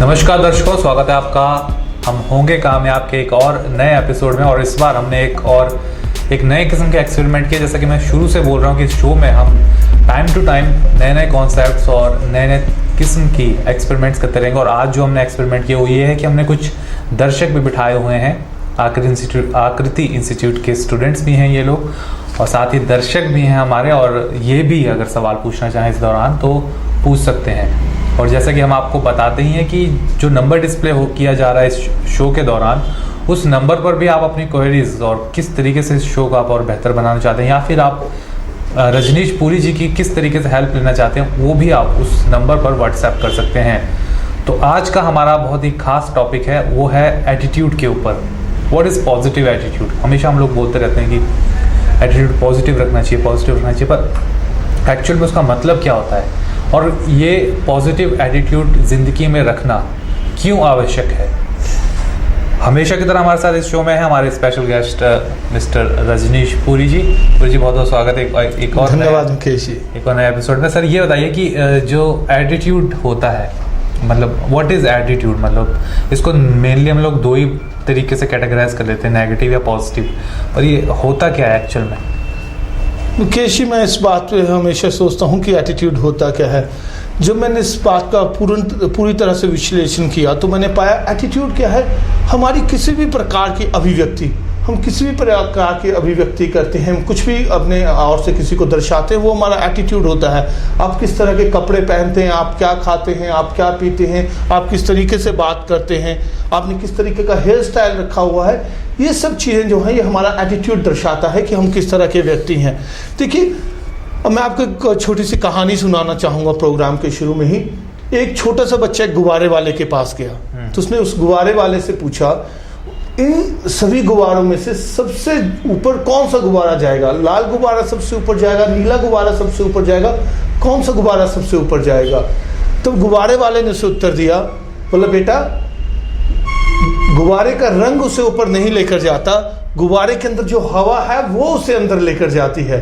नमस्कार दर्शकों, स्वागत है आपका हम होंगे कामयाब के एक और नए एपिसोड में। और इस बार हमने एक नए किस्म के एक्सपेरिमेंट किए। जैसा कि मैं शुरू से बोल रहा हूँ कि इस शो में हम टाइम टू टाइम नए नए कॉन्सेप्ट्स और नए नए किस्म की एक्सपेरिमेंट्स करते रहेंगे। और आज जो हमने एक्सपेरिमेंट किया वो ये है कि हमने कुछ दर्शक भी बिठाए हुए हैं। आकृति इंस्टीट्यूट के स्टूडेंट्स भी हैं ये लोग, और साथ ही दर्शक भी हैं हमारे। और ये भी अगर सवाल पूछना चाहें इस दौरान तो पूछ सकते हैं। और जैसा कि हम आपको बताते ही हैं कि जो नंबर डिस्प्ले किया जा रहा है इस शो के दौरान, उस नंबर पर भी आप अपनी क्वेरीज और किस तरीके से इस शो को आप और बेहतर बनाना चाहते हैं, या फिर आप रजनीश पुरी जी की किस तरीके से हेल्प लेना चाहते हैं, वो भी आप उस नंबर पर व्हाट्सएप कर सकते हैं। तो आज का हमारा बहुत ही खास टॉपिक है, वो है एटीट्यूड के ऊपर। What is positive attitude. हमेशा हम लोग बोलते रहते हैं कि एटीट्यूड पॉजिटिव रखना चाहिए, पर एक्चुअल में उसका मतलब क्या होता है, और ये पॉजिटिव एटीट्यूड ज़िंदगी में रखना क्यों आवश्यक है। हमेशा की तरह हमारे साथ इस शो में है हमारे special guest mister Rajneesh Puri ji. Puri ji, बहुत बहुत स्वागत है एक और धन्यवाद मुकेश जी, एक और नए एपिसोड में। सर, ये बताइए कि जो एटीट्यूड होता है, मतलब व्हाट इज़ एटीट्यूड। मतलब इसको मेनली हम लोग दो ही तरीके से कैटेगराइज कर लेते हैं, नेगेटिव या पॉजिटिव। और ये होता क्या है एक्चुअल में। मुकेश जी, मैं इस बात पे हमेशा सोचता हूँ कि एटीट्यूड होता क्या है। जब मैंने इस बात का पूरी तरह से विश्लेषण किया तो मैंने पाया एटीट्यूड क्या है। हमारी किसी भी प्रकार की अभिव्यक्ति, हम किसी भी प्रकार की अभिव्यक्ति करते हैं, हम कुछ भी अपने और से किसी को दर्शाते हैं, वो हमारा एटीट्यूड होता है। आप किस तरह के कपड़े पहनते हैं, आप क्या खाते हैं, आप क्या पीते हैं, आप किस तरीके से बात करते हैं, आपने किस तरीके का हेयर स्टाइल रखा हुआ है, ये सब चीज़ें जो हैं ये हमारा एटीट्यूड दर्शाता है कि हम किस तरह के व्यक्ति हैं। देखिए, अब मैं आपको एक छोटी सी कहानी सुनाना चाहूँगा। प्रोग्राम के शुरू में ही एक छोटा सा बच्चा एक गुब्बारे वाले के पास गया, तो उसने उस गुब्बारे वाले से पूछा, इन सभी गुब्बारों में से सबसे ऊपर कौन सा गुब्बारा जाएगा। लाल गुब्बारा सबसे ऊपर जाएगा, नीला गुब्बारा सबसे ऊपर जाएगा, कौन सा गुब्बारा सबसे ऊपर जाएगा। तो गुब्बारे वाले ने उसे उत्तर दिया, बोला, बेटा, गुब्बारे का रंग उसे ऊपर नहीं लेकर जाता, गुब्बारे के अंदर जो हवा है वो उसे अंदर लेकर जाती है।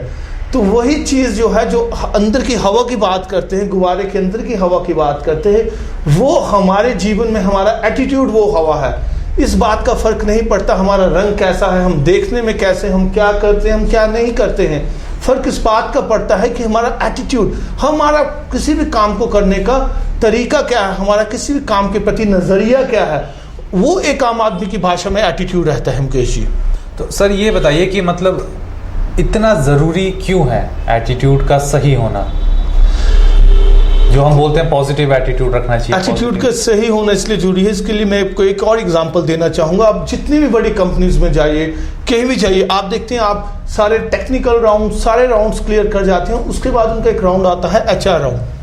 तो वही चीज़ जो है, जो अंदर की हवा की बात करते हैं, गुब्बारे के अंदर की हवा की बात करते हैं, वो हमारे जीवन में हमारा एटीट्यूड वो हवा है। इस बात का फर्क नहीं पड़ता हमारा रंग कैसा है, हम देखने में कैसे, हम क्या करते हैं, हम क्या नहीं करते हैं। फर्क इस बात का पड़ता है कि हमारा एटीट्यूड, हमारा किसी भी काम को करने का तरीका क्या है, हमारा किसी भी काम के प्रति नजरिया क्या है, वो एक आम आदमी की भाषा में एटीट्यूड रहता है। मुकेश जी, तो सर ये बताइए कि मतलब इतना ज़रूरी क्यों है एटीट्यूड का सही होना, जो हम बोलते हैं पॉजिटिव एटीट्यूड रखना चाहिए। एटीट्यूड का सही होना इसलिए जरूरी है, इसके लिए मैं आपको एक और एग्जांपल देना चाहूँगा। आप जितनी भी बड़ी कंपनीज में जाइए, कहीं भी जाइए, आप देखते हैं आप सारे टेक्निकल राउंड, सारे राउंड्स क्लियर कर जाते हैं, उसके बाद उनका एक राउंड आता है HR राउंड।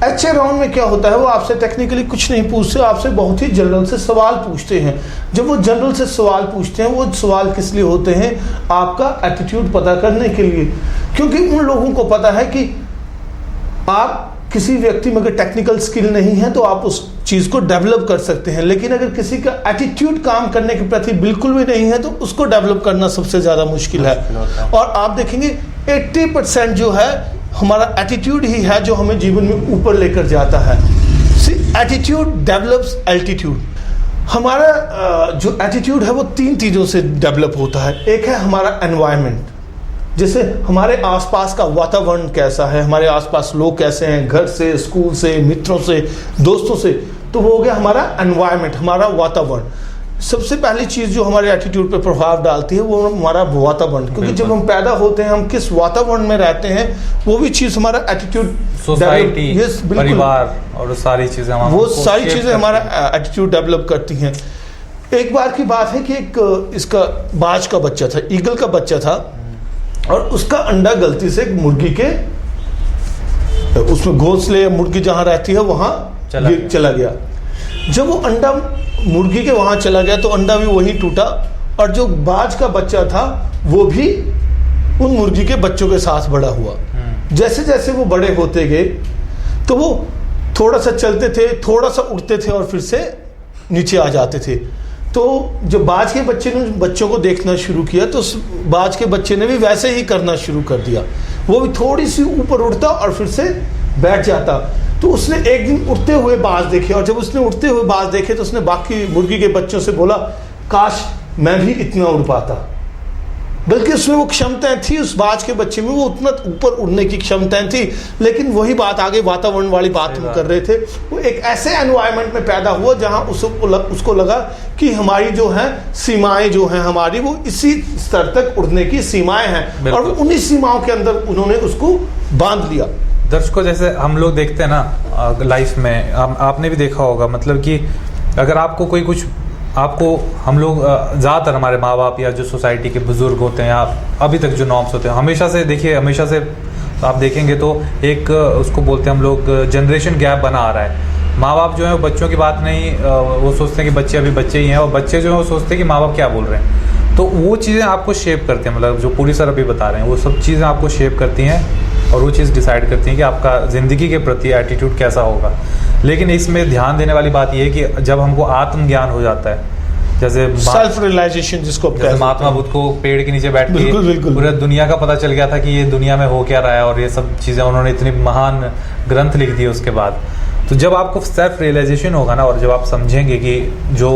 HR राउंड में क्या होता है, वो आपसे टेक्निकली कुछ नहीं पूछते, आपसे बहुत ही जनरल से सवाल पूछते हैं। जब वो जनरल से सवाल पूछते हैं, वो सवाल किस लिए होते हैं, आपका एटीट्यूड पता करने के लिए। क्योंकि उन लोगों को पता है कि आप किसी व्यक्ति में अगर टेक्निकल स्किल नहीं है तो आप उस चीज़ को डेवलप कर सकते हैं, लेकिन अगर किसी का एटीट्यूड काम करने के प्रति बिल्कुल भी नहीं है तो उसको डेवलप करना सबसे ज़्यादा मुश्किल है। और आप देखेंगे 80% जो है हमारा एटीट्यूड ही है जो हमें जीवन में ऊपर लेकर जाता है। Attitude develops altitude. हमारा जो एटीट्यूड है वो 3 चीज़ों से डेवलप होता है। एक है हमारा एनवायरनमेंट, जैसे हमारे आसपास का वातावरण कैसा है, हमारे आसपास लोग कैसे हैं, घर से, स्कूल से, मित्रों से, दोस्तों से, तो वो हो गया हमारा एनवायरनमेंट, हमारा वातावरण। सबसे पहली चीज़ जो हमारे एटीट्यूड पे प्रभाव डालती है वो हमारा वातावरण, क्योंकि जब हम पैदा होते हैं, हम किस वातावरण में रहते हैं, वो भी चीज़ हमारा एटीट्यूड, सोसाइटी, परिवार और सारी चीज़ें, वो सारी चीज़ें हमारा एटीट्यूड डेवलप करती हैं। एक बार की बात है कि एक इसका बाज का बच्चा था, ईगल का बच्चा था, और उसका अंडा गलती से मुर्गी के उसमें घोंसले या मुर्गी जहां रहती है वहां चला गया। जब वो अंडा मुर्गी के वहां चला गया तो अंडा भी वहीं टूटा, और जो बाज का बच्चा था वो भी उन मुर्गी के बच्चों के साथ बड़ा हुआ। जैसे जैसे वो बड़े होते गए तो वो थोड़ा सा चलते थे, थोड़ा सा उड़ते थे और फिर से नीचे आ जाते थे। तो जब बाज के बच्चे ने बच्चों को देखना शुरू किया तो बाज के बच्चे ने भी वैसे ही करना शुरू कर दिया। वो भी थोड़ी सी ऊपर उड़ता और फिर से बैठ जाता। तो उसने एक दिन उड़ते हुए बाज देखे, और जब उसने उड़ते हुए बाज देखे तो उसने बाकी मुर्गी के बच्चों से बोला, काश मैं भी इतना उड़ पाता। बल्कि उसमें वो क्षमताएं थी, उस बाज के बच्चे में वो उतना ऊपर उड़ने की क्षमताएं थी। लेकिन वही बात आगे वातावरण वाली बात हम कर रहे थे, वो एक ऐसे एनवायरनमेंट में पैदा हुआ जहां उसको लगा कि हमारी जो है सीमाएं जो हैं हमारी, वो इसी स्तर तक उड़ने की सीमाएं हैं, और उन्हीं सीमाओं के अंदर उन्होंने उसको बांध लिया। दर्शकों, जैसे हम लोग देखते हैं ना लाइफ में, आपने भी देखा होगा, मतलब कि अगर आपको कोई कुछ, आपको हम लोग ज़्यादातर हमारे माँ बाप या जो सोसाइटी के बुजुर्ग होते हैं या अभी तक जो नॉर्म्स होते हैं, हमेशा से आप देखेंगे तो एक उसको बोलते हैं हम लोग जनरेशन गैप बना आ रहा है। माँ बाप जो है वो बच्चों की बात नहीं, वो सोचते हैं कि बच्चे अभी बच्चे ही हैं, और बच्चे जो है वो सोचते हैं कि माँ बाप क्या बोल रहे हैं। तो वो चीज़ें आपको शेप करती हैं, मतलब जो पूरी सर अभी बता रहे हैं वो सब चीज़ें आपको शेप करती हैं, और वो चीज़ डिसाइड करती हैं कि आपका ज़िंदगी के प्रति एटीट्यूड कैसा होगा। लेकिन इसमें ध्यान देने वाली बात यह है कि जब हमको आत्मज्ञान हो जाता है, जैसे सेल्फ रियलाइजेशन जिसको महात्मा बुद्ध को पेड़ के नीचे बैठ के पूरा दुनिया का पता चल गया था कि ये दुनिया में हो क्या रहा है, और ये सब चीज़ें उन्होंने इतनी महान ग्रंथ लिख दिए उसके बाद। तो जब आपको सेल्फ रियलाइजेशन होगा ना, और जब आप समझेंगे कि जो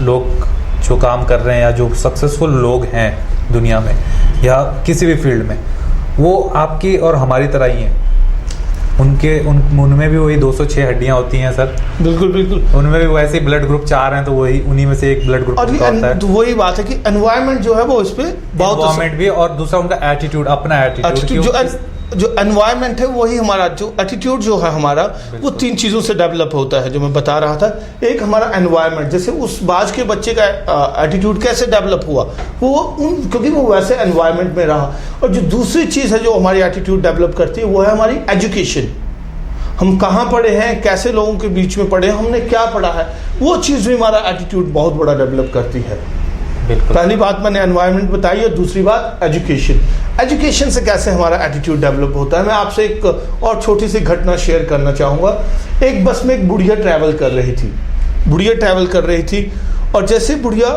लोग जो काम कर रहे हैं या जो सक्सेसफुल लोग हैं दुनिया में या किसी भी फील्ड में, वो आपकी और हमारी तरह ही हैं। उनमें भी वही 206 हड्डियां होती हैं सर। बिल्कुल बिल्कुल। उनमें भी वैसे ही ब्लड ग्रुप 4 हैं, तो वही उन्हीं में से एक ब्लड ग्रुप होता है। तो वही बात है कि एनवायरनमेंट जो है वो इस पे बहुत, एनवायरनमेंट भी, और दूसरा उनका एटीट्यूड, अपना एटीट्यूड। जो एनवायरनमेंट है वही हमारा जो एटीट्यूड जो है हमारा, वो 3 चीज़ों से डेवलप होता है जो मैं बता रहा था। एक हमारा एनवायरनमेंट, जैसे उस बाज के बच्चे का एटीट्यूड कैसे डेवलप हुआ, क्योंकि वो वैसे एनवायरनमेंट में रहा। और जो दूसरी चीज़ है जो हमारी एटीट्यूड डेवलप करती है, वो है हमारी एजुकेशन। हम कहाँ पढ़े हैं, कैसे लोगों के बीच में पढ़े हैं, हमने क्या पढ़ा है, वो चीज़ भी हमारा एटीट्यूड बहुत बड़ा डेवलप करती है। पहली बात मैंने एनवायरनमेंट बताई, और दूसरी बात एजुकेशन। एजुकेशन से कैसे हमारा एटीट्यूड डेवलप होता है, मैं आपसे एक और छोटी सी घटना शेयर करना चाहूँगा। एक बस में एक बुढ़िया ट्रैवल कर रही थी, और जैसे बुढ़िया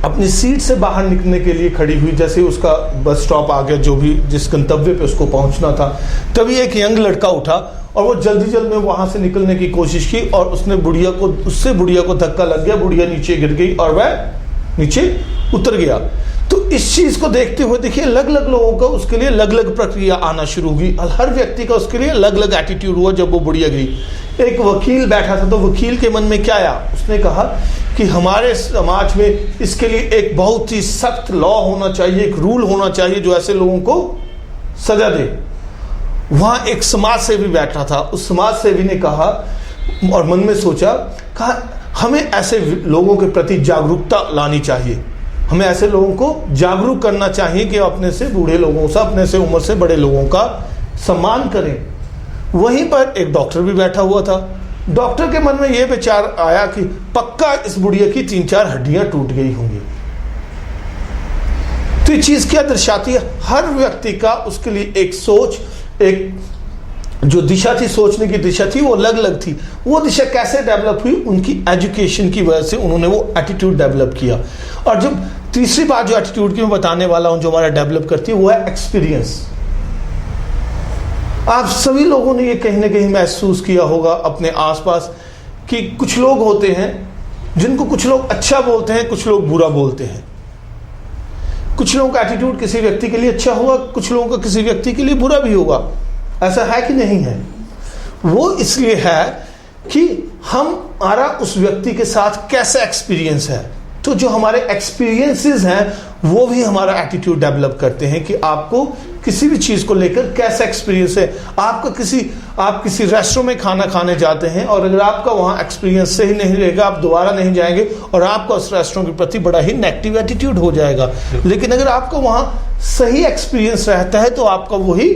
अपनी सीट से बाहर निकलने के लिए खड़ी हुई, जैसे उसका बस स्टॉप आ गया, जो भी जिस गंतव्य पे उसको पहुंचना था, तभी एक यंग लड़का उठा और वो जल्दी में वहां से निकलने की कोशिश की, और उसने बुढ़िया को धक्का लग गया, बुढ़िया नीचे गिर गई और वह नीचे उतर गया। तो इस चीज को देखते हुए देखिए, अलग अलग लोगों का उसके लिए अलग अलग प्रक्रिया आना शुरू हुई, हर व्यक्ति का उसके लिए अलग अलग एटीट्यूड हुआ। जब वो बुढ़िया गिरी, एक वकील बैठा था, तो वकील के मन में क्या आया, उसने कहा कि हमारे समाज में इसके लिए एक बहुत ही सख्त लॉ होना चाहिए, एक रूल होना चाहिए जो ऐसे लोगों को सजा दे। वहां एक समाज सेवी बैठा था, उस समाज सेवी ने कहा और मन में सोचा, कहा हमें ऐसे लोगों के प्रति जागरूकता लानी चाहिए, हमें ऐसे लोगों को जागरूक करना चाहिए कि अपने से बूढ़े लोगों से, अपने से उम्र से बड़े लोगों का सम्मान करें। वहीं पर एक डॉक्टर भी बैठा हुआ था। डॉक्टर के मन में यह विचार आया कि पक्का इस बुढ़िया की 3-4 हड्डियां टूट गई होंगी। तो ये चीज क्या दर्शाती है, हर व्यक्ति का उसके लिए एक सोच, एक जो दिशा थी, सोचने की दिशा थी, वो अलग अलग थी। वो दिशा कैसे डेवलप हुई, उनकी एजुकेशन की वजह से उन्होंने वो एटीट्यूड डेवलप किया। और जब तीसरी बात जो एटीट्यूड की मैं बताने वाला हूं जो हमारा डेवलप करती है, वो है एक्सपीरियंस। आप सभी लोगों ने ये कहीं ना कहीं महसूस किया होगा अपने आसपास कि कुछ लोग होते हैं जिनको कुछ लोग अच्छा बोलते हैं, कुछ लोग बुरा बोलते हैं। कुछ लोगों का एटीट्यूड किसी व्यक्ति के लिए अच्छा होगा, कुछ लोगों का किसी व्यक्ति के लिए बुरा भी होगा। ऐसा है कि नहीं है? वो इसलिए है कि हमारा उस व्यक्ति के साथ कैसा एक्सपीरियंस है। तो जो हमारे एक्सपीरियंसेस हैं वो भी हमारा एटीट्यूड डेवलप करते हैं कि आपको किसी भी चीज को लेकर कैसा एक्सपीरियंस है। आप किसी रेस्टोरेंट में खाना खाने जाते हैं और अगर आपका वहां एक्सपीरियंस सही नहीं रहेगा, आप दोबारा नहीं जाएंगे और आपका उस रेस्टोरेंट के प्रति बड़ा ही नेगेटिव एटीट्यूड हो जाएगा। लेकिन अगर आपका वहां सही एक्सपीरियंस रहता है तो आपका वही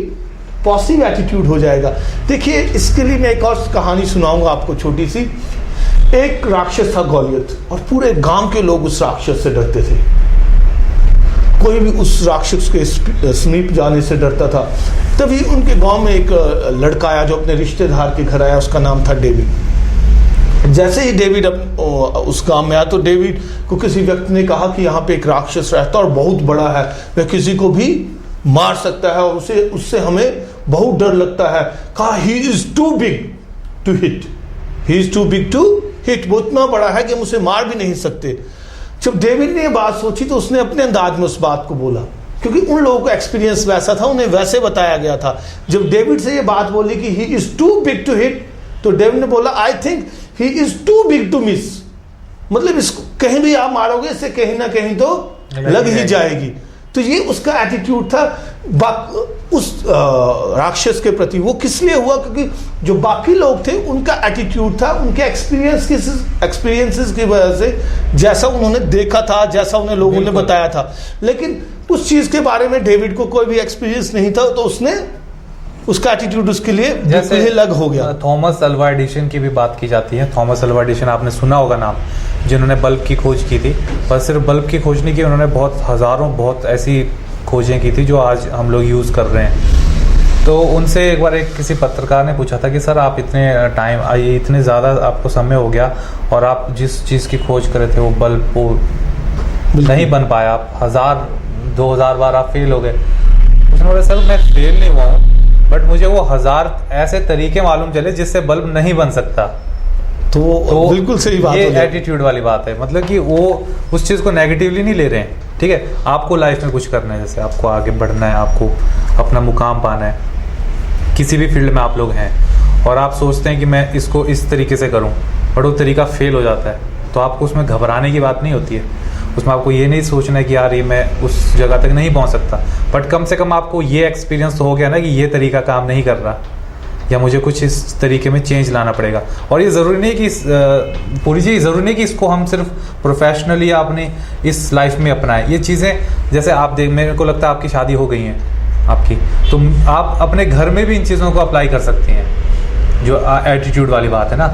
पॉजिटिव एटीट्यूड हो जाएगा। देखिए, इसके लिए मैं एक और कहानी सुनाऊंगा आपको छोटी सी। एक राक्षस था गॉलियत, और पूरे गांव के लोग उस राक्षस से डरते थे। कोई भी उस राक्षस के समीप जाने से डरता था। तभी उनके गांव में एक लड़का आया जो अपने रिश्तेदार के घर आया, उसका नाम था डेविड। जैसे ही डेविड उस गांव में आया तो डेविड को किसी व्यक्ति ने कहा कि यहाँ पे एक राक्षस रहता है और बहुत बड़ा है, वह किसी को भी मार सकता है और उससे हमें बहुत डर लगता है, कहा he is too big to hit, he is too big to hit, वो इतना बड़ा है कि हम उसे मार भी नहीं सकते। जब डेविड ने ये बात सोची तो उसने अपने अंदाज में उस बात को बोला, क्योंकि उन लोगों का एक्सपीरियंस वैसा था, उन्हें वैसे बताया गया था। जब डेविड से ये बात बोली कि he is too big to hit, तो डेविड ने बोला I think he is too big to miss, मतलब इसको कहीं भी आप मारोगे इससे कहीं ना कहीं तो लग ही जाएगी। तो ये उसका एटीट्यूड था उस राक्षस के प्रति। वो किस लिए हुआ? क्योंकि जो बाकी लोग थे उनका एटीट्यूड था, उनके एक्सपीरियंसेस की वजह से, जैसा उन्होंने देखा था, जैसा उन्हें लोगों ने बताया था। लेकिन उस चीज के बारे में डेविड को कोई भी एक्सपीरियंस नहीं था, तो उसने उसका एटीट्यूड उसके लिए बिल्कुल ही अलग हो गया। थॉमस अल्वा एडिसन की भी बात की जाती है। थॉमस अल्वा एडिसन आपने सुना होगा नाम, जिन्होंने बल्ब की खोज की थी। पर सिर्फ बल्ब की खोज नहीं की, उन्होंने बहुत ऐसी खोजें की थी जो आज हम लोग यूज़ कर रहे हैं। तो उनसे एक बार किसी पत्रकार ने पूछा था कि सर आप इतने ज़्यादा आपको समय हो गया और आप जिस चीज़ की खोज कर रहे थे वो बल्ब वो नहीं बन पाया, आप 1000-2000 बार आप फेल हो गए। उसने बोला सर मैं फेल नहीं हुआ हूँ, बट मुझे वो 1000 ऐसे तरीके मालूम चले जिससे बल्ब नहीं बन सकता। तो बिल्कुल सही बात है, ये एटीट्यूड वाली बात है। मतलब कि वो उस चीज़ को नेगेटिवली नहीं ले रहे हैं। ठीक है, आपको लाइफ में कुछ करना है, जैसे आपको आगे बढ़ना है, आपको अपना मुकाम पाना है, किसी भी फील्ड में आप लोग हैं और आप सोचते हैं कि मैं इसको इस तरीके से करूं, बट वो तरीका फेल हो जाता है, तो आपको उसमें घबराने की बात नहीं होती है। उसमें आपको ये नहीं सोचना है कि यार ये मैं उस जगह तक नहीं पहुंच सकता, बट कम से कम आपको ये एक्सपीरियंस तो हो गया ना कि ये तरीका काम नहीं कर रहा, या मुझे कुछ इस तरीके में चेंज लाना पड़ेगा। और ये ज़रूरी नहीं कि पूरी चीज़ ज़रूरी नहीं कि इसको हम सिर्फ प्रोफेशनली या अपनी इस लाइफ में अपनाएं। ये चीज़ें जैसे आप मेरे को लगता है आपकी शादी हो गई है आपकी, तो आप अपने घर में भी इन चीज़ों को अप्लाई कर सकती हैं। जो एटीट्यूड वाली बात है ना,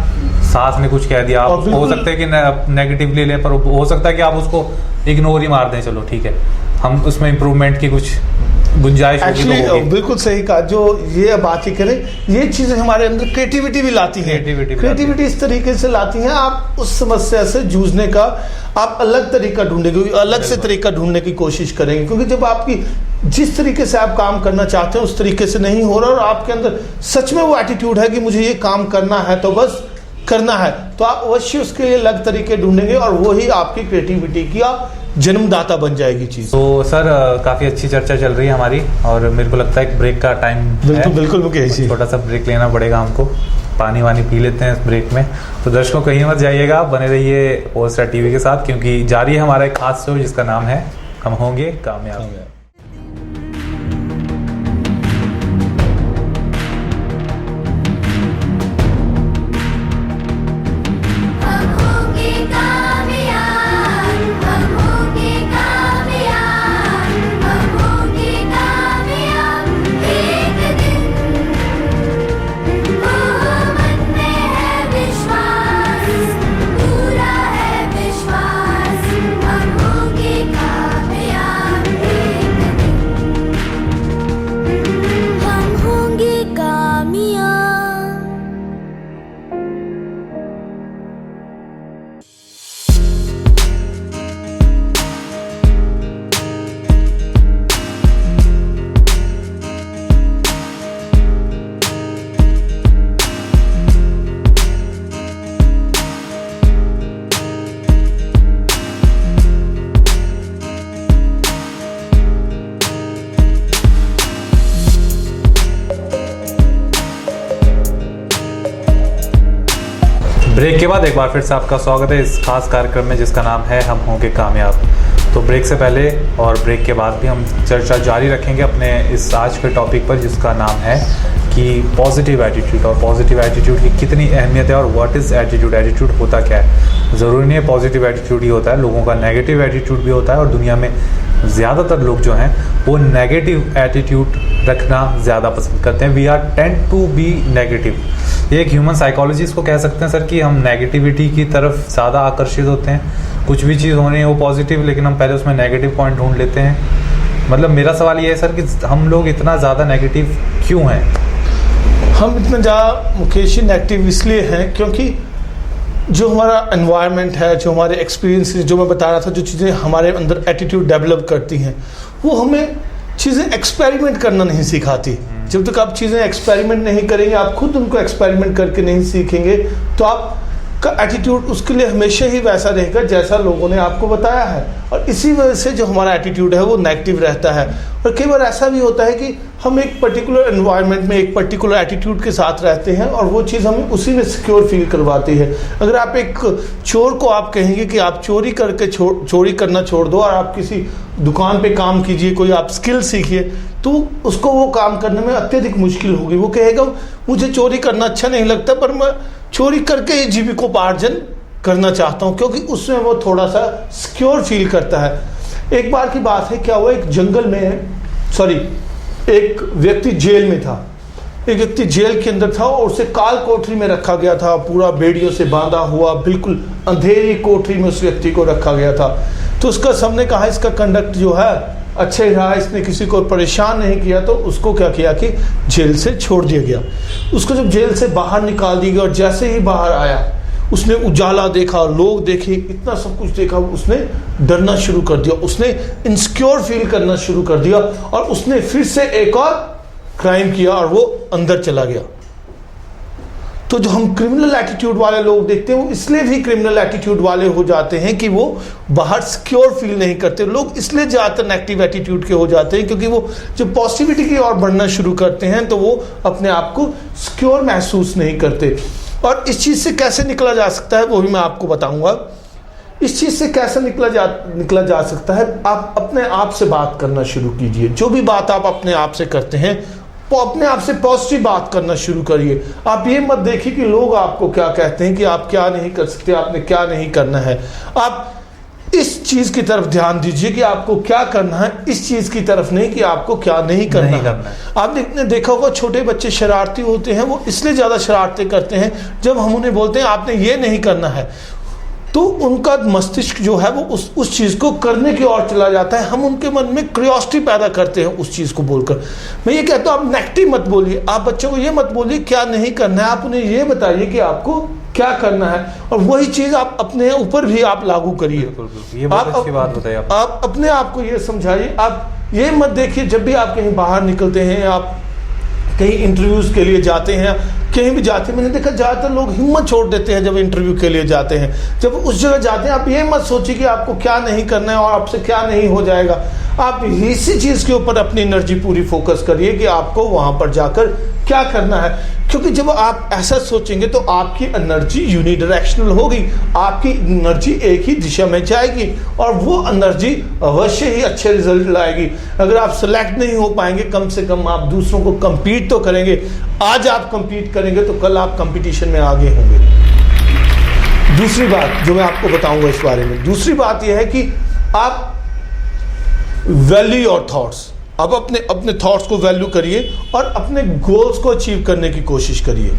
सास ने कुछ कह दिया, आप हो सकता है कि नेगेटिवली ले, पर हो सकता है कि आप उसको इग्नोर ही मार दें, चलो ठीक है, हम उसमें इम्प्रूवमेंट की कुछ गुंजाइश होगी। बिल्कुल सही कहा। जो ये बात ही करें, ये चीजें हमारे अंदर क्रिएटिविटी भी लाती हैं। क्रिएटिविटी इस तरीके से लाती हैं, आप उस समस्या से जूझने का आप अलग तरीका ढूंढेंगे, अलग से तरीका ढूंढने की कोशिश करेंगे। क्योंकि जब आपकी जिस तरीके से आप काम करना चाहते हैं उस तरीके से नहीं हो रहा और आपके अंदर सच में वो एटीट्यूड है कि मुझे ये काम करना है तो बस करना है, तो आप अवश्य उसके लिए अलग तरीके ढूंढेंगे और वही आपकी क्रिएटिविटी का जन्मदाता बन जाएगी चीज। तो सर काफी अच्छी चर्चा चल रही है हमारी और मेरे को लगता है एक ब्रेक का टाइम है। बिल्कुल छोटा सा ब्रेक लेना पड़ेगा हमको, पानी वानी पी लेते हैं इस ब्रेक में। तो दर्शकों कहीं मत जाइएगा, बने रहिए पोलस्टार टीवी के साथ, क्योंकि जारी है हमारा एक खास शो जिसका नाम है हम होंगे कामयाब। ब्रेक के बाद एक बार फिर से आपका स्वागत है इस खास कार्यक्रम में जिसका नाम है हम होंगे कामयाब। तो ब्रेक से पहले और ब्रेक के बाद भी हम चर्चा जारी रखेंगे अपने इस आज के टॉपिक पर जिसका नाम है कि पॉजिटिव एटीट्यूड, और पॉजिटिव एटीट्यूड की कितनी अहमियत है और व्हाट इज़ एटीट्यूड। एटीट्यूड होता क्या है? ज़रूरी नहीं है पॉजिटिव एटीट्यूड ही होता है, लोगों का नेगेटिव एटीट्यूड भी होता है और दुनिया में ज़्यादातर लोग जो हैं वो नेगेटिव एटीट्यूड रखना ज़्यादा पसंद करते हैं। We are tend to be negative. ये एक ह्यूमन साइकोलॉजी इसको कह सकते हैं सर कि हम नेगेटिविटी की तरफ ज़्यादा आकर्षित होते हैं। कुछ भी चीज़ होनी है वो पॉजिटिव, लेकिन हम पहले उसमें नेगेटिव पॉइंट ढूंढ लेते हैं। मतलब मेरा सवाल ये है सर कि हम लोग इतना ज़्यादा नेगेटिव क्यों हैं? हम इतना ज़्यादा मुकेश नेगेटिव इसलिए हैं क्योंकि जो हमारा एनवायरनमेंट है, जो हमारे एक्सपीरियंस, जो मैं बता रहा था, जो चीज़ें हमारे अंदर एटीट्यूड डेवलप करती हैं वो हमें चीज़ें एक्सपेरिमेंट करना नहीं सिखाती। जब तक आप चीज़ें एक्सपेरिमेंट नहीं करेंगे, आप खुद उनको एक्सपेरिमेंट करके नहीं सीखेंगे, तो आपका एटीट्यूड उसके लिए हमेशा ही वैसा रहेगा जैसा लोगों ने आपको बताया है। और इसी वजह से जो हमारा एटीट्यूड है वो नेगेटिव रहता है। और कई बार ऐसा भी होता है कि हम एक पर्टिकुलर एनवायरनमेंट में एक पर्टिकुलर एटीट्यूड के साथ रहते हैं और वो चीज़ हमें उसी में सिक्योर फील करवाती है। अगर आप एक चोर को आप कहेंगे कि आप चोरी करना छोड़ दो और आप किसी दुकान पे काम कीजिए, कोई आप स्किल सीखिए, तो उसको वो काम करने में अत्यधिक मुश्किल होगी। वो कहेगा मुझे चोरी करना अच्छा नहीं लगता, पर मैं चोरी करके ही जीविकोपार्जन करना चाहता हूँ, क्योंकि उसमें वो थोड़ा सा सिक्योर फील करता है। एक बार की बात है, क्या हुआ, एक जंगल में एक व्यक्ति जेल में था। एक व्यक्ति जेल के अंदर था और उसे काल कोठरी में रखा गया था, पूरा बेड़ियों से बांधा हुआ, बिल्कुल अंधेरी कोठरी में उस व्यक्ति को रखा गया था। तो उसका सबने कहा इसका कंडक्ट जो है अच्छा ही रहा, इसने किसी को परेशान नहीं किया, तो उसको क्या किया कि जेल से छोड़ दिया गया। उसको जब जेल से बाहर निकाल दिया गया और जैसे ही बाहर आया उसने उजाला देखा, लोग देखे, इतना सब कुछ देखा, उसने डरना शुरू कर दिया, उसने इनसिक्योर फील करना शुरू कर दिया और उसने फिर से एक और क्राइम किया और वो अंदर चला गया। तो जो हम क्रिमिनल एटीट्यूड वाले लोग देखते हैं वो इसलिए भी क्रिमिनल एटीट्यूड वाले हो जाते हैं कि वो बाहर सिक्योर फील नहीं करते। लोग इसलिए ज़्यादातर नेगेटिव एटीट्यूड के हो जाते हैं क्योंकि वो जब पॉजिटिविटी की ओर बढ़ना शुरू करते हैं तो वो अपने आप को सिक्योर महसूस नहीं करते। और इस चीज़ से कैसे निकला जा सकता है वो भी मैं आपको बताऊंगा। इस चीज़ से कैसे निकला जा सकता है, आप अपने आप से बात करना शुरू कीजिए। जो भी बात आप अपने आप से करते हैं वो अपने आप से पॉजिटिव बात करना शुरू करिए। आप ये मत देखिए कि लोग आपको क्या कहते हैं कि आप क्या नहीं कर सकते, आपने क्या नहीं करना है। आप इस चीज़ की तरफ ध्यान दीजिए कि आपको क्या करना है, इस चीज़ की तरफ नहीं कि आपको क्या नहीं करना है। आपने देखा होगा छोटे बच्चे शरारती होते हैं, वो इसलिए ज़्यादा शरारतें करते हैं जब हम उन्हें बोलते हैं आपने ये नहीं करना है, तो उनका मस्तिष्क जो है वो उस चीज़ को करने की ओर चला जाता है। हम उनके मन में क्यूरियोसिटी पैदा करते हैं उस चीज़ को बोलकर। मैं ये कहता हूँ आप नेगेटिव मत बोलिए, आप बच्चों को ये मत बोलिए क्या नहीं करना है, आप उन्हें ये बताइए कि आपको क्या करना है और वही चीज़ आप अपने ऊपर भी आप लागू करिए। ये बहुत अच्छी बात बताई आप अपने आप को ये समझाइए। आप ये मत देखिए जब भी आप कहीं बाहर निकलते हैं, आप कहीं इंटरव्यूज के लिए जाते हैं, कहीं भी जाते हैं, मैंने देखा ज़्यादातर लोग हिम्मत छोड़ देते हैं जब इंटरव्यू के लिए जाते हैं। जब उस जगह जाते हैं आप ये मत सोचिए कि आपको क्या नहीं करना है और आपसे क्या नहीं हो जाएगा। आप इसी चीज़ के ऊपर अपनी एनर्जी पूरी फोकस करिए कि आपको वहाँ पर जाकर क्या करना है, क्योंकि जब आप ऐसा सोचेंगे तो आपकी एनर्जी यूनिडायरेक्शनल होगी, आपकी एनर्जी एक ही दिशा में जाएगी और वो एनर्जी अवश्य ही अच्छे रिजल्ट लाएगी। अगर आप सेलेक्ट नहीं हो पाएंगे, कम से कम आप दूसरों को compete तो करेंगे। आज आप compete करेंगे तो कल आप कंपटीशन में आगे होंगे। दूसरी बात जो मैं आपको बताऊंगा इस बारे में, दूसरी बात यह है कि आप वैल्यू योर थॉट्स। आप अपने थॉट्स को वैल्यू करिए और अपने गोल्स को अचीव करने की कोशिश करिए।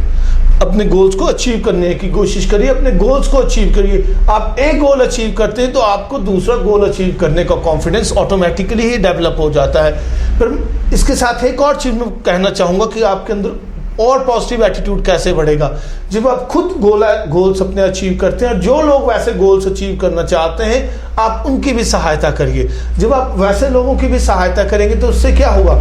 अपने गोल्स को अचीव करने की कोशिश करिए, अपने गोल्स को अचीव करिए। आप एक गोल अचीव करते हैं तो आपको दूसरा गोल अचीव करने का कॉन्फिडेंस ऑटोमेटिकली ही डेवलप हो जाता है। पर इसके साथ एक और चीज़ मैं कहना चाहूँगा कि आपके अंदर और पॉजिटिव एटीट्यूड कैसे बढ़ेगा, जब आप खुद गोल्स अपने अचीव करते हैं और जो लोग वैसे गोल्स अचीव करना चाहते हैं आप उनकी भी सहायता करिए। जब आप वैसे लोगों की भी सहायता करेंगे तो उससे क्या होगा,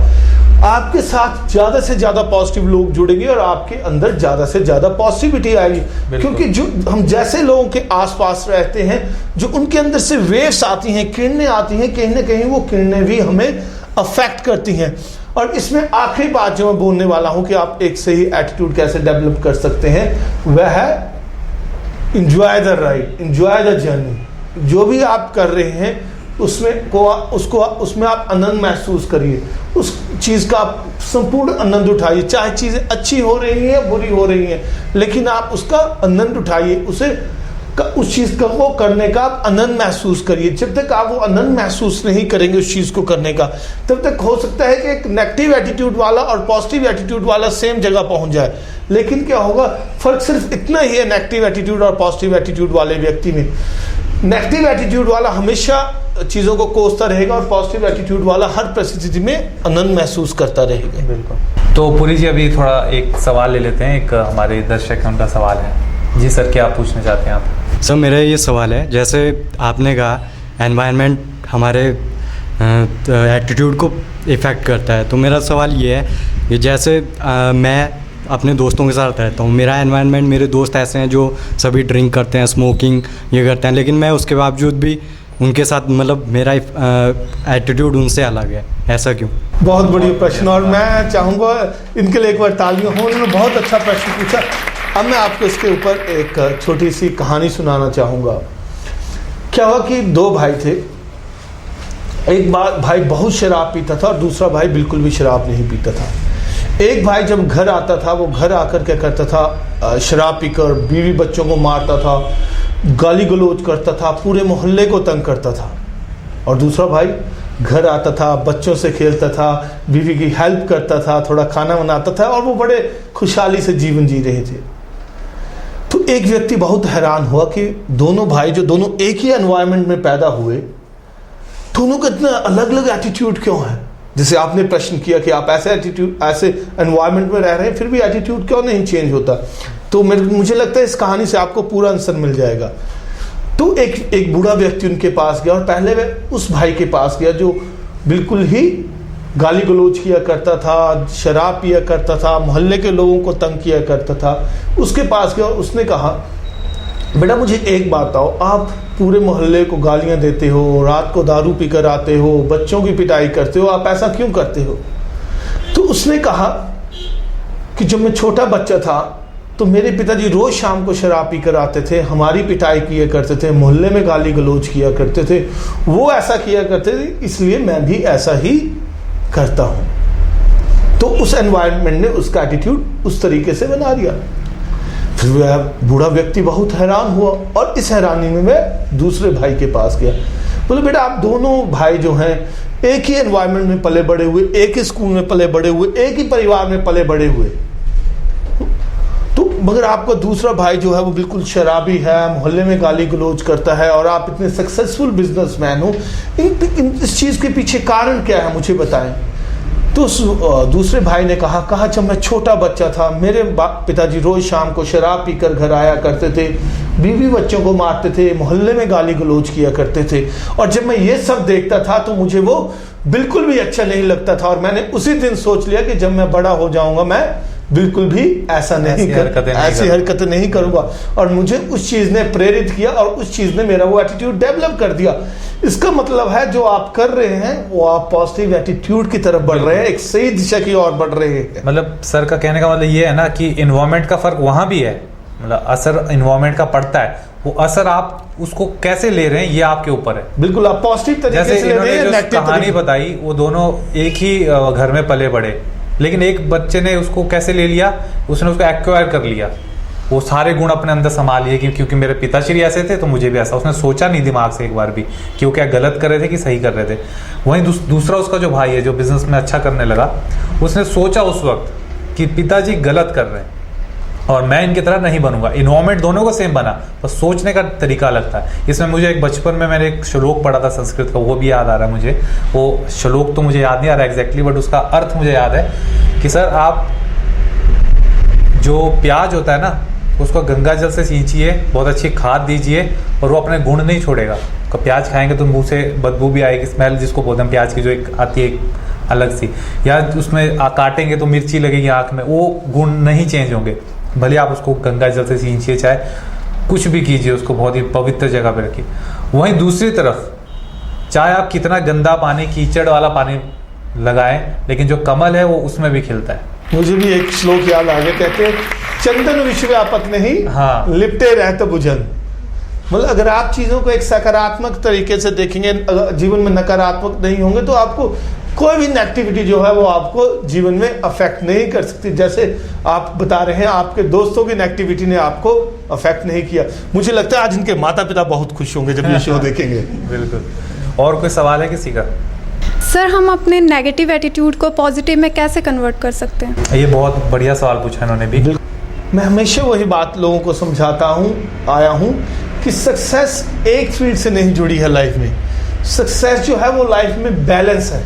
आपके साथ ज़्यादा से ज़्यादा पॉजिटिव लोग जुड़ेंगे और आपके अंदर ज़्यादा से ज़्यादा पॉजिटिविटी आएगी। क्योंकि जो हम जैसे लोगों के आसपास रहते हैं, जो उनके अंदर से वेव्स आती हैं, किरणें आती हैं, कहीं ना कहीं वो किरणें भी हमें अफेक्ट करती हैं। और इसमें आखिरी बात जो मैं बोलने वाला हूं कि आप एक सही एटीट्यूड कैसे डेवलप कर सकते हैं, वह है enjoy the ride, enjoy the journey. जो भी आप कर रहे हैं उसमें आप आनंद महसूस करिए, उस चीज़ का आप संपूर्ण आनंद उठाइए। चाहे चीज़ें अच्छी हो रही हैं या बुरी हो रही हैं, लेकिन आप उसका आनंद उठाइए, उस चीज़ का वो करने का आप आनंद महसूस करिए। जब तक आप वो आनंद महसूस नहीं करेंगे उस चीज़ को करने का, तब तक हो सकता है कि एक नेगेटिव एटीट्यूड वाला और पॉजिटिव एटीट्यूड वाला सेम जगह पहुंच जाए। लेकिन क्या होगा, फर्क सिर्फ इतना ही है नेगेटिव एटीट्यूड और पॉजिटिव एटीट्यूड वाले व्यक्ति में। नेगेटिव एटीट्यूड वाला हमेशा चीज़ों को कोसता रहेगा और पॉजिटिव एटीट्यूड वाला हर परिस्थिति में आनंद महसूस करता रहेगा। बिल्कुल। तो पुरी जी अभी थोड़ा एक सवाल ले लेते हैं, एक हमारे दर्शक हैं उनका सवाल है। जी सर, क्या आप पूछना चाहते हैं आप? सर मेरा ये सवाल है, जैसे आपने कहा एनवायरनमेंट हमारे एटीट्यूड को इफ़ेक्ट करता है, तो मेरा सवाल ये है ये जैसे मैं अपने दोस्तों के साथ रहता हूँ, मेरा एनवायरनमेंट, मेरे दोस्त ऐसे हैं जो सभी ड्रिंक करते हैं, स्मोकिंग ये करते हैं, लेकिन मैं उसके बावजूद भी उनके साथ मतलब मेरा एटीट्यूड उनसे अलग है, ऐसा क्यों? बहुत बढ़िया प्रश्न, और मैं चाहूँगा इनके लिए एक बार तालियां हो, उन्होंने बहुत अच्छा प्रश्न पूछा। अब मैं आपको इसके ऊपर एक छोटी सी कहानी सुनाना चाहूँगा। क्या हुआ कि दो भाई थे, एक भाई बहुत शराब पीता था और दूसरा भाई बिल्कुल भी शराब नहीं पीता था। एक भाई जब घर आता था, वो घर आकर क्या करता था, शराब पीकर बीवी बच्चों को मारता था, गाली गलौज करता था, पूरे मोहल्ले को तंग करता था। और दूसरा भाई घर आता था, बच्चों से खेलता था, बीवी की हेल्प करता था, थोड़ा खाना बनाता था, और वो बड़े खुशहाली से जीवन जी रहे थे। तो एक व्यक्ति बहुत हैरान हुआ कि दोनों भाई जो दोनों एक ही एनवायरनमेंट में पैदा हुए, दोनों का इतना अलग अलग एटीट्यूड क्यों है? जैसे आपने प्रश्न किया कि आप ऐसे एटीट्यूड, ऐसे एनवायरनमेंट में रह रहे हैं, फिर भी एटीट्यूड क्यों नहीं चेंज होता? तो मुझे लगता है इस कहानी से आपको पूरा आंसर मिल जाएगा। तो एक बूढ़ा व्यक्ति उनके पास गया और पहले वह उस भाई के पास गया जो बिल्कुल ही गाली गलौज किया करता था, शराब पिया करता था, मोहल्ले के लोगों को तंग किया करता था। उसके पास गया और उसने कहा, बेटा मुझे एक बात बताओ, आप पूरे मोहल्ले को गालियां देते हो, रात को दारू पीकर आते हो, बच्चों की पिटाई करते हो, आप ऐसा क्यों करते हो? तो उसने कहा कि जब मैं छोटा बच्चा था तो मेरे पिताजी रोज शाम को शराब पीकर आते थे, हमारी पिटाई किया करते थे, मोहल्ले में गाली गलौज किया करते थे, वो ऐसा किया करते थे, इसलिए मैं भी ऐसा ही करता हूं। तो उस एनवायरनमेंट ने उसका एटीट्यूड उस तरीके से बना दिया। फिर वह बूढ़ा व्यक्ति बहुत हैरान हुआ और इस हैरानी में वह दूसरे भाई के पास गया। बोले, बेटा आप दोनों भाई जो हैं एक ही एनवायरनमेंट में पले बड़े हुए, एक ही स्कूल में पले बड़े हुए, एक ही परिवार में पले बड़े हुए, तो मगर आपका दूसरा भाई जो है वो बिल्कुल शराबी है, मोहल्ले में गाली गलौज करता है, और आप इतने सक्सेसफुल बिजनेसमैन हो, इस चीज के पीछे कारण क्या है, मुझे बताएं। तो उस दूसरे भाई ने कहा जब मैं छोटा बच्चा था, मेरे पिताजी रोज शाम को शराब पीकर घर आया करते थे, बीवी बच्चों को मारते थे, मोहल्ले में गाली गलौज किया करते थे, और जब मैं ये सब देखता था तो मुझे वो बिल्कुल भी अच्छा नहीं लगता था, और मैंने उसी दिन सोच लिया कि जब मैं बड़ा हो जाऊंगा मैं बिल्कुल भी ऐसी हरकतें नहीं करूंगा। और मुझे उस चीज ने प्रेरित किया और उस चीज ने मेरा वो एटीट्यूड डेवलप कर दिया। इसका मतलब है जो आप कर रहे हैं वो आप पॉजिटिव एटीट्यूड की तरफ बढ़ रहे हैं, एक सही दिशा की ओर बढ़ रहे हैं। मतलब सर का कहने का मतलब ये है ना कि इन्वायरमेंट का फर्क वहां भी है, मतलब असर इन्वायरमेंट का पड़ता है, वो असर आप उसको कैसे ले रहे हैं ये आपके ऊपर है। बिल्कुल, आप पॉजिटिव तरीके से ले रहे हैं। जो कहानी बताई वो दोनों एक ही घर में पले बड़े, लेकिन एक बच्चे ने उसको कैसे ले लिया, उसने उसको एक्वायर कर लिया, वो सारे गुण अपने अंदर संभाल लिए कि क्योंकि मेरे पिताश्री ऐसे थे तो मुझे भी ऐसा। उसने सोचा नहीं दिमाग से एक बार भी कि वो क्या गलत कर रहे थे कि सही कर रहे थे। वहीं दूसरा उसका जो भाई है जो बिजनेस में अच्छा करने लगा, उसने सोचा उस वक्त कि पिताजी गलत कर रहे हैं और मैं इनकी तरह नहीं बनूंगा। इन्वायरमेंट दोनों को सेम बना, बस सोचने का तरीका अलग था। इसमें मुझे एक बचपन में मैंने एक श्लोक पढ़ा था संस्कृत का, वो भी याद आ रहा है मुझे। वो श्लोक तो मुझे याद नहीं आ रहा एग्जैक्टली, बट उसका अर्थ मुझे याद है कि सर आप जो प्याज होता है ना उसको गंगा जल से सींचिए, बहुत अच्छी खाद दीजिए और वो अपने गुण नहीं छोड़ेगा। प्याज खाएंगे तो मुंह से बदबू भी आएगी, स्मेल जिसको बोलते हैं प्याज की जो एक आती है अलग सी, या उसमें काटेंगे तो मिर्ची लगेगी आँख में, वो गुण नहीं चेंज होंगे। भले आप उसको गंगा जल से सींचिए, चाहे कुछ भी कीजिए, उसको बहुत ही पवित्र जगह पे रखिए। वहीं दूसरी तरफ चाहे आप कितना गंदा पानी, कीचड़ वाला पानी लगाएं, लेकिन जो कमल है वो उसमें भी खिलता है। मुझे भी एक श्लोक याद आ गया, कहते हैं चंदन विश्वव्यापक नहीं, हाँ, लिपटे रहते बुझन। मतलब अगर आप चीजों को एक सकारात्मक तरीके से देखेंगे, जीवन में नकारात्मक नहीं होंगे, तो आपको कोई भी नेगेटिविटी जो है वो आपको जीवन में अफेक्ट नहीं कर सकती। जैसे आप बता रहे हैं आपके दोस्तों की नेगेटिविटी ने आपको अफेक्ट नहीं किया। मुझे लगता है आज इनके माता पिता बहुत खुश होंगे जब ये शो देखेंगे। बिल्कुल। और कोई सवाल है किसी का? सर हम अपने नेगेटिव एटीट्यूड को पॉजिटिव में कैसे कन्वर्ट कर सकते हैं? ये बहुत बढ़िया सवाल पूछा इन्होंने भी। मैं हमेशा वही बात लोगों को समझाता आया हूँ कि सक्सेस एक फील्ड से नहीं जुड़ी है लाइफ में। सक्सेस जो है वो लाइफ में बैलेंस है।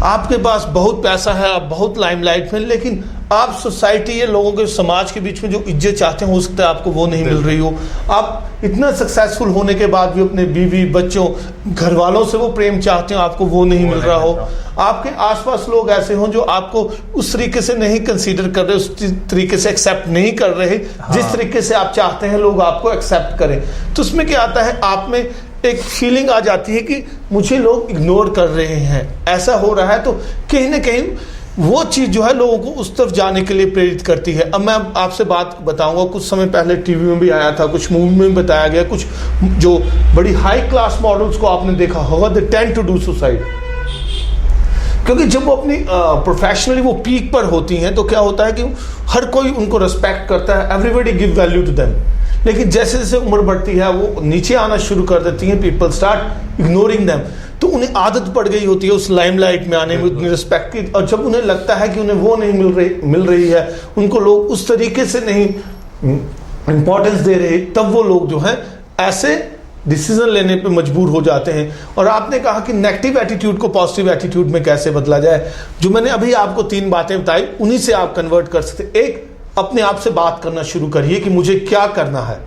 आपके पास बहुत पैसा है, आप बहुत लाइमलाइट में, लेकिन आप सोसाइटी या लोगों के समाज के बीच में जो इज्जत चाहते हैं हो सकता है आपको वो नहीं मिल रही हो। आप इतना सक्सेसफुल होने के बाद भी अपने बीवी बच्चों घर वालों से वो प्रेम चाहते हो, आपको वो नहीं मिल रहा हो। आपके आसपास लोग ऐसे हों जो आपको उस तरीके से नहीं कंसीडर कर रहे, उस तरीके से एक्सेप्ट नहीं कर रहे जिस तरीके से आप चाहते हैं लोग आपको एक्सेप्ट करें। तो उसमें क्या आता है, आप में एक फीलिंग आ जाती है कि मुझे लोग इग्नोर कर रहे हैं, ऐसा हो रहा है। तो कहीं ना कहीं वो चीज़ जो है लोगों को उस तरफ जाने के लिए प्रेरित करती है। अब मैं आपसे बात बताऊंगा, कुछ समय पहले टीवी में भी आया था, कुछ मूवी में भी बताया गया, कुछ जो बड़ी हाई क्लास मॉडल्स को आपने देखा होगा, they tend to do suicide, क्योंकि जब वो अपनी प्रोफेशनली वो पीक पर होती हैं तो क्या होता है कि हर कोई उनको रिस्पेक्ट करता है, everybody give value to them. लेकिन जैसे जैसे उम्र बढ़ती है वो नीचे आना शुरू कर देती हैं, पीपल स्टार्ट इग्नोरिंग देम। तो उन्हें आदत पड़ गई होती है उस लाइमलाइट में आने में, उतनी रिस्पेक्ट की, और जब उन्हें लगता है कि उन्हें वो नहीं मिल रही है, उनको लोग उस तरीके से नहीं इंपॉर्टेंस दे रहे, तब वो लोग जो हैं ऐसे डिसीजन लेने पे मजबूर हो जाते हैं। और आपने कहा कि नेगेटिव एटीट्यूड को पॉजिटिव एटीट्यूड में कैसे बदला जाए, जो मैंने अभी आपको 3 बातें बताई, उन्हीं से आप कन्वर्ट कर सकते। एक, अपने आप से बात करना शुरू करिए कि मुझे क्या करना है।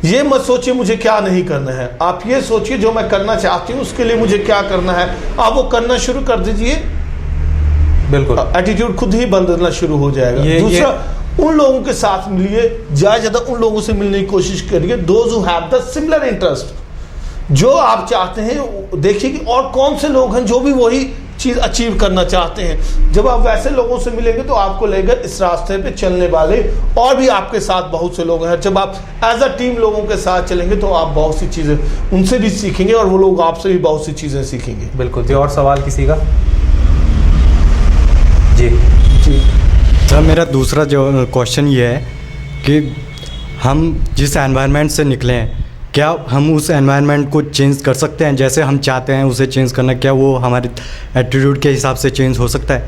ये मत सोचिए मुझे क्या नहीं करना है, आप ये सोचिए जो मैं करना चाहती हूँ उसके लिए मुझे क्या करना है। आप वो करना शुरू कर दीजिए, बिल्कुल एटीट्यूड खुद ही बदलना शुरू हो जाएगा। दूसरा, उन लोगों के साथ मिलिए, ज्यादा उन लोगों से मिलने की कोशिश करिए those who have the similar interest, जो आप चाहते हैं। देखिए कि और कौन से लोग हैं जो भी वही चीज अचीव करना चाहते हैं। जब आप वैसे लोगों से मिलेंगे तो आपको लगेगा इस रास्ते पे चलने वाले और भी आपके साथ बहुत से लोग हैं। जब आप एज अ टीम लोगों के साथ चलेंगे तो आप बहुत सी चीजें उनसे भी सीखेंगे और वो लोग आपसे भी बहुत सी चीजें सीखेंगे। बिल्कुल जी। और सवाल किसी का? जी जी सर, मेरा दूसरा जो क्वेश्चन ये है कि हम जिस एनवायरनमेंट से निकले हैं, क्या हम उस एनवायरनमेंट को चेंज कर सकते हैं? जैसे हम चाहते हैं उसे चेंज करना, क्या वो हमारे एटीट्यूड के हिसाब से चेंज हो सकता है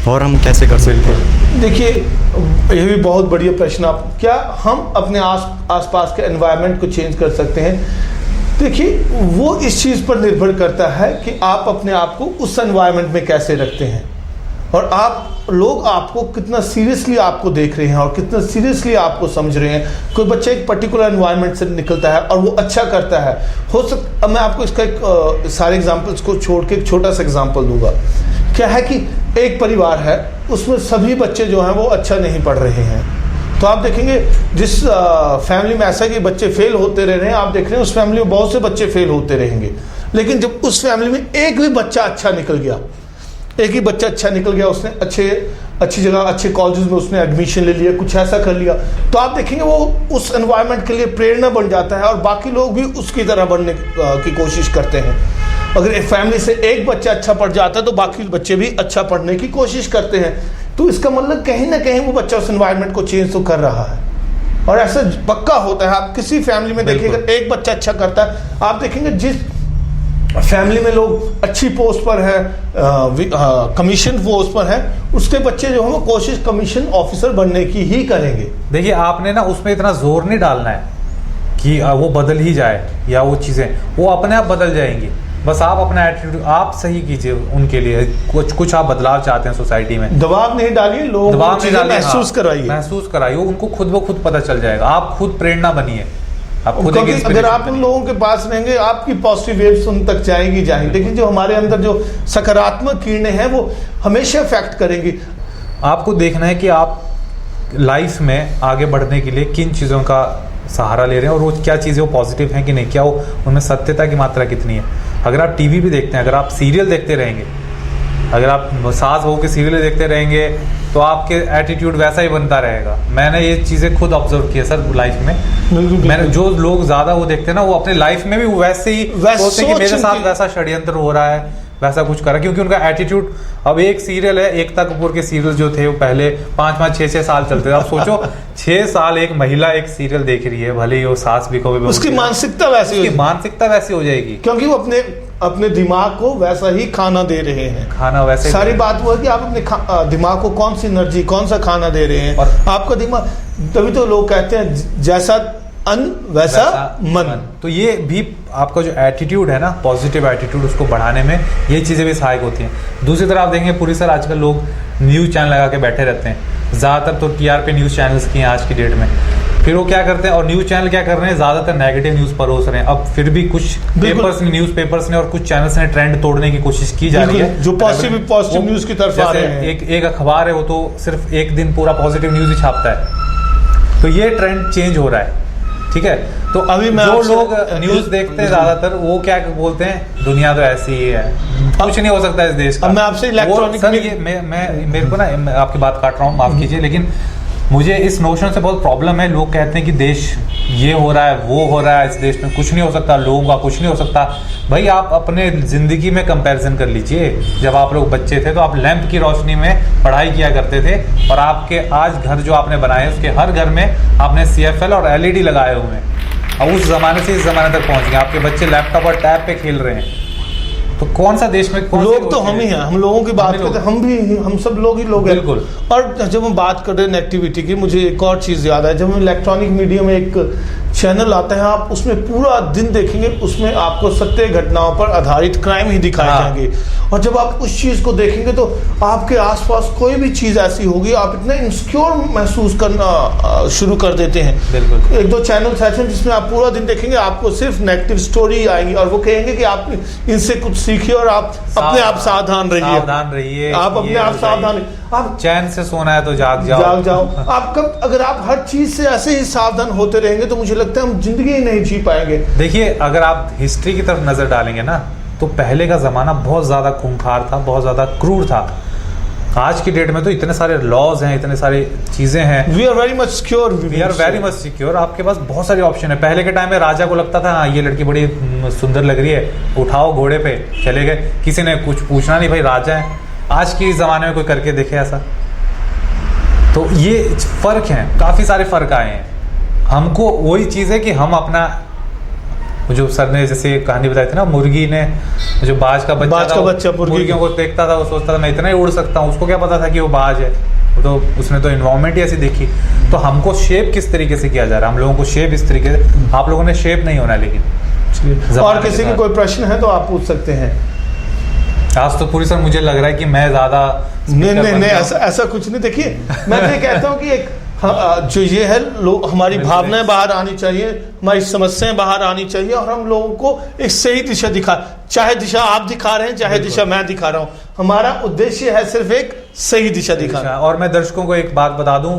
और हम कैसे कर सकते हैं? देखिए, ये भी बहुत बढ़िया प्रश्न आप, क्या हम अपने आसपास के एनवायरनमेंट को चेंज कर सकते हैं? देखिए, वो इस चीज़ पर निर्भर करता है कि आप अपने आप को उस एनवायरनमेंट में कैसे रखते हैं और लोग आपको कितना सीरियसली आपको देख रहे हैं और कितना सीरियसली आपको समझ रहे हैं। कोई बच्चा एक पर्टिकुलर एनवायरनमेंट से निकलता है और वो अच्छा करता है, अब मैं आपको इसका एक सारे एग्जांपल्स को छोड़ के एक छोटा सा एग्जांपल दूंगा। क्या है कि एक परिवार है, उसमें सभी बच्चे जो हैं वो अच्छा नहीं पढ़ रहे हैं। तो आप देखेंगे जिस फैमिली में ऐसा कि बच्चे फेल होते रह रहे हैं, आप देख रहे हैं उस फैमिली में बहुत से बच्चे फेल होते रहेंगे। लेकिन जब उस फैमिली में एक भी बच्चा अच्छा निकल गया, एक ही बच्चा अच्छा निकल गया, उसने अच्छी जगह अच्छे कॉलेजेस में उसने एडमिशन ले लिया, कुछ ऐसा कर लिया, तो आप देखेंगे वो उस एनवायरनमेंट के लिए प्रेरणा बन जाता है और बाकी लोग भी उसकी तरह बनने की कोशिश करते हैं। अगर एक फैमिली से एक बच्चा अच्छा पढ़ जाता है तो बाकी बच्चे भी अच्छा पढ़ने की कोशिश करते हैं। तो इसका मतलब कहीं ना कहीं वो बच्चा उस एनवायरनमेंट को चेंज तो कर रहा है और ऐसा पक्का होता है। आप किसी फैमिली में देखिएगा, एक बच्चा अच्छा करता है, आप देखेंगे जिस फैमिली में लोग अच्छी पोस्ट पर है, कमीशन पोस्ट पर है, उसके बच्चे जो हैं वो कोशिश कमीशन ऑफिसर बनने की ही करेंगे। देखिए, आपने ना उसमें इतना जोर नहीं डालना है कि वो बदल ही जाए या वो चीज़ें वो अपने आप बदल जाएंगी। बस आप अपना एटीट्यूड आप सही कीजिए उनके लिए। कुछ आप बदलाव चाहते हैं सोसाइटी में, दबाव नहीं डालिए, लोगों को महसूस कराइए, उनको खुद ब खुद पता चल जाएगा। आप खुद प्रेरणा बनिए। अगर आप उन लोगों के पास रहेंगे, आपकी पॉजिटिव वेव्स उन तक जाएंगी। लेकिन जो हमारे अंदर जो सकारात्मक किरणें हैं वो हमेशा इफेक्ट करेंगी। आपको देखना है कि आप लाइफ में आगे बढ़ने के लिए किन चीज़ों का सहारा ले रहे हैं और वो क्या चीज़ें वो पॉजिटिव हैं कि नहीं, क्या वो उनमें सत्यता की मात्रा कितनी है। अगर आप टीवी भी देखते हैं, अगर आप सीरियल देखते रहेंगे, अगर आप सास बहू के सीरियल देखते रहेंगे तो आपके एटीट्यूड वैसा ही बनता रहेगा। मैंने ये चीज़ें खुद ऑब्जर्व की है सर लाइफ में। मैंने जो लोग ज़्यादा वो देखते हैं ना, वो अपने लाइफ में भी वैसे ही सोचते हैं कि मेरे साथ वैसा षड्यंत्र हो रहा है, वैसा कुछ करा, क्योंकि उनका एटीट्यूड। अब एक सीरियल है, एकता कपूर के सीरियल जो थे वो पहले 5-5, 6-6 साल चलते थे। अब सोचो 6 साल एक महिला एक सीरियल देख रही है, भले ही वो सास भी कभी, उसकी मानसिकता वैसी हो जाएगी क्योंकि वो अपने दिमाग को वैसा ही खाना दे रहे हैं। खाना वैसे सारी बात वो है कि आप अपने दिमाग को कौन सी एनर्जी, कौन सा खाना दे रहे हैं। और आपका दिमाग, तभी तो लोग कहते हैं जैसा अन वैसा मन। तो ये भी आपका जो एटीट्यूड है ना, पॉजिटिव एटीट्यूड, उसको बढ़ाने में ये चीज़ें भी सहायक होती हैं। दूसरी तरफ आप देखेंगे पूरी सर आजकल लोग न्यूज़ चैनल लगा के बैठे रहते हैं, ज़्यादातर तो टीआरपी न्यूज़ चैनल्स की हैं आज की डेट में। फिर वो क्या करते हैं, और न्यूज़ चैनल क्या कर रहे हैं, ज़्यादातर नेगेटिव न्यूज़ परोस रहे हैं। अब फिर भी कुछ पेपर्स ने, न्यूज़ पेपर्स ने और कुछ चैनल्स ने ट्रेंड तोड़ने की कोशिश की जा रही है, जो पॉजिटिव न्यूज़ की तरफ आ रहे हैं। एक अखबार है वो तो सिर्फ एक दिन पूरा पॉजिटिव न्यूज़ ही छापता है। तो ये ट्रेंड चेंज हो रहा है, ठीक है। तो अभी मैं जो लोग न्यूज़ देखते हैं ज्यादातर, वो क्या बोलते हैं, दुनिया तो ऐसी ही है, कुछ नहीं हो सकता इस देश का। मैं आपसे इलेक्ट्रॉनिक सर ये मैं मेरे को ना, मैं आपकी बात काट रहा हूँ, माफ कीजिए, लेकिन मुझे इस नोशन से बहुत प्रॉब्लम है। लोग कहते हैं कि देश ये हो रहा है, वो हो रहा है, इस देश में कुछ नहीं हो सकता, लोगों का कुछ नहीं हो सकता। भाई आप अपने ज़िंदगी में कंपैरिजन कर लीजिए। जब आप लोग बच्चे थे तो आप लैंप की रोशनी में पढ़ाई किया करते थे, और आपके आज घर जो आपने बनाए उसके हर घर में आपने CFL और LED लगाए हुए हैं। अब उस ज़माने से इस ज़माने तक पहुँच गए, आपके बच्चे लैपटॉप और टैब पे खेल रहे हैं। तो कौन सा देश में लोग तो हम ही हैं, हम लोगों की बात करते हैं, हम सब लोग ही लोग हैं। बिल्कुल। और जब हम बात कर रहे हैं नेगेटिविटी की, मुझे एक और चीज़ याद है। जब हम इलेक्ट्रॉनिक मीडिया में एक चैनल आता है, आप उसमें पूरा दिन देखेंगे, उसमें आपको सत्य घटनाओं पर आधारित क्राइम ही दिखाए जाएंगे। और जब आप उस चीज़ को देखेंगे तो आपके आसपास कोई भी चीज़ ऐसी होगी, आप इतना इंसिक्योर महसूस करना शुरू कर देते हैं। बिल्कुल। एक दो चैनल ऐसे हैं जिसमें आप पूरा दिन देखेंगे, आपको सिर्फ नेगेटिव स्टोरी आएंगी, और वो कहेंगे कि आप इनसे कुछ सीखिए और आप अपने आप सावधान रहिए, आप अपने आप सावधान, आप चैन से सोना है तो जाग जाओ। आप कब, अगर आप हर चीज से ऐसे ही सावधान होते रहेंगे तो मुझे लगता है हम जिंदगी ही नहीं जी पाएंगे। देखिए, अगर आप हिस्ट्री की तरफ नजर डालेंगे ना, तो पहले का जमाना बहुत ज्यादा खूंखार था, बहुत ज्यादा क्रूर था। आज की डेट में तो इतने सारे लॉज हैं, इतने सारी चीजें हैं। We are very much secure, आपके पास बहुत सारे ऑप्शन है। पहले के टाइम में राजा को लगता था, हाँ ये लड़की बड़ी सुंदर लग रही है, उठाओ घोड़े पे चले गए, किसी ने कुछ पूछना नहीं, भाई राजा है। आज के जमाने में कोई करके देखे ऐसा? तो ये फर्क है, काफी सारे फर्क आए हैं। हमको वही चीज है कि हम अपना, जो सर ने जैसे कहानी बताई थी ना, मुर्गी ने, जो बाज का बच्चा मुर्गियों को देखता था, वो सोचता था मैं इतना ही उड़ सकता हूँ, उसको क्या पता था कि वो बाज है, तो उसने तो इन्वायरमेंट ही ऐसी देखी। तो हमको शेप किस तरीके से किया जा रहा है, हम लोगों को शेप इस तरीके से, आप लोगों ने शेप नहीं होना। लेकिन और किसी की कोई प्रश्न है तो आप पूछ सकते हैं। आज तो पूरी सर मुझे लग रहा है कि मैं ज्यादा नहीं, ऐसा कुछ नहीं। देखिए, मैं तो ये कहता हूँ कि एक जो ये है, लोग, हमारी भावनाएं बाहर आनी चाहिए, हमारी समस्याएं बाहर आनी चाहिए, और हम लोगों को एक सही दिशा चाहे दिशा आप दिखा रहे हैं, चाहे दिशा मैं दिखा रहा हूं, हमारा उद्देश्य है सिर्फ एक सही दिशा दिखाना। और मैं दर्शकों को एक बात बता दूं,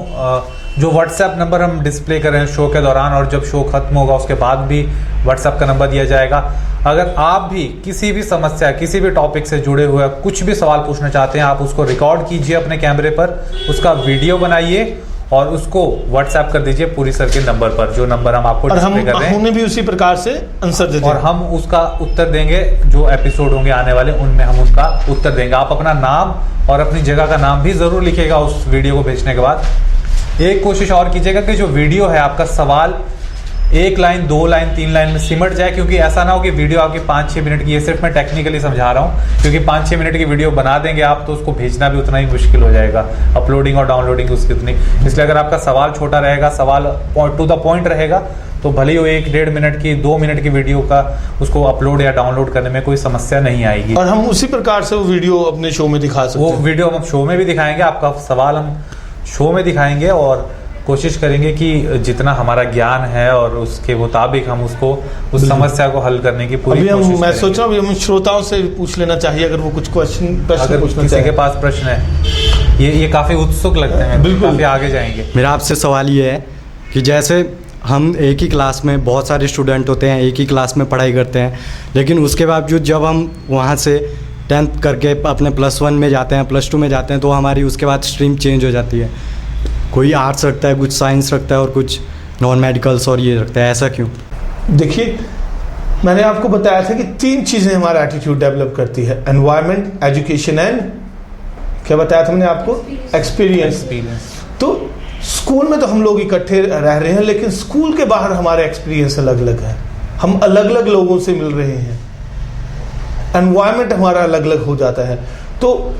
जो WhatsApp नंबर हम डिस्प्ले कर रहे हैं शो के दौरान, और जब शो खत्म होगा उसके बाद भी WhatsApp का नंबर दिया जाएगा। अगर आप भी किसी भी समस्या, किसी भी टॉपिक से जुड़े हुए कुछ भी सवाल पूछना चाहते हैं, आप उसको रिकॉर्ड कीजिए अपने कैमरे पर, उसका वीडियो बनाइए और उसको WhatsApp कर दीजिए पूरी सर के नंबर पर, जो नंबर हम आपको डिस्प्ले कर रहे हैं। हमने भी उसी प्रकार से आंसर दे देंगे और हम उसका उत्तर देंगे। जो एपिसोड होंगे आने वाले, उनमें हम उसका उत्तर देंगे। आप अपना नाम और अपनी जगह का नाम भी जरूर लिखिएगा उस वीडियो को भेजने के बाद। एक कोशिश और कीजिएगा कि जो वीडियो है, आपका सवाल 1 लाइन, 2 लाइन, 3 लाइन में सिमट जाए, क्योंकि ऐसा ना हो कि वीडियो आपकी 5-6 मिनट की, ये सिर्फ मैं टेक्निकली समझा रहा हूँ, क्योंकि 5-6 मिनट की वीडियो बना देंगे आप तो उसको भेजना भी उतना ही मुश्किल हो जाएगा, अपलोडिंग और डाउनलोडिंग उसकी उतनी। इसलिए अगर आपका सवाल छोटा रहेगा, सवाल टू द पॉइंट रहेगा, तो भले ही वो 1-1.5 मिनट की, 2 मिनट की वीडियो का उसको अपलोड या डाउनलोड करने में कोई समस्या नहीं आएगी। और हम उसी प्रकार से वो वीडियो अपने शो में दिखा सकते हैं। वो वीडियो हम शो में भी दिखाएंगे, आपका सवाल हम शो में दिखाएंगे, और कोशिश करेंगे कि जितना हमारा ज्ञान है और उसके मुताबिक हम उसको, उस समस्या को हल करने की पूरी कोशिश करेंगे। मैं सोच रहा हूँ हम श्रोताओं से पूछ लेना चाहिए, अगर वो कुछ प्रश्न पूछना किसी के पास प्रश्न है। ये काफी उत्सुक लगते हैं, बिल्कुल काफी आगे जाएंगे। मेरा आपसे सवाल ये है कि जैसे हम एक ही क्लास में, बहुत सारे स्टूडेंट होते हैं, एक ही क्लास में पढ़ाई करते हैं, लेकिन उसके बावजूद जब हम वहाँ से 10th करके अपने +1 में जाते हैं, +2 में जाते हैं, तो हमारी उसके बाद स्ट्रीम चेंज हो जाती है। कोई आर्ट्स रखता है, कुछ साइंस रखता है और कुछ नॉन मेडिकल्स और ये रखता है, ऐसा क्यों? देखिए, मैंने आपको बताया था कि 3 चीज़ें हमारा एटीट्यूड डेवलप करती है, एनवायरनमेंट, एजुकेशन एंड क्या बताया था मैंने आपको, एक्सपीरियंस। तो स्कूल में तो हम लोग इकट्ठे रह रहे हैं, लेकिन स्कूल के बाहर हमारे एक्सपीरियंस अलग अलग है, हम अलग अलग लोगों से मिल रहे हैं, एनवायरनमेंट हमारा अलग अलग हो जाता है। तो